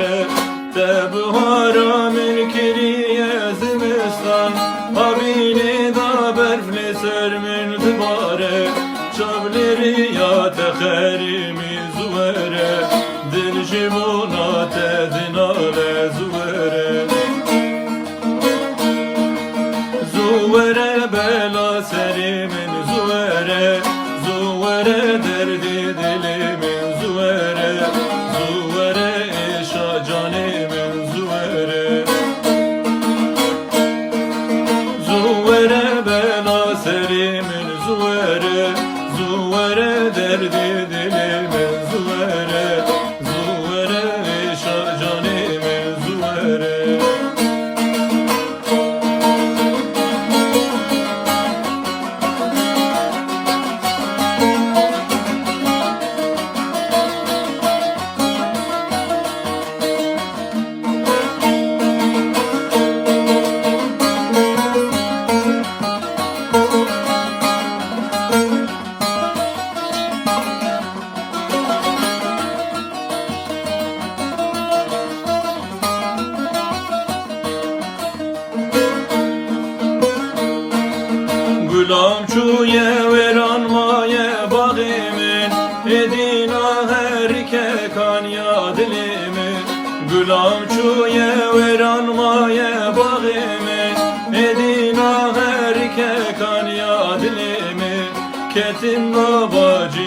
دوباره تبهارا من کریه زمستان آبینی دا برفلی سر من دوباره چابلری یا تخریمی زوره دل جیبونا تدینال زوره زوره بلا سری من زوره زوره دردی دلی من زوره زوره عشا جانی من زوره زوره بلا سری من زوره زوره دردی دلی من زوره زوره عشا جانی من زوره Gulam çuye veran maye bağımın Edina herke kan ya dilimin Gulam çuye veran maye bağımın Edina herke kan ya dilimin Ketim babacı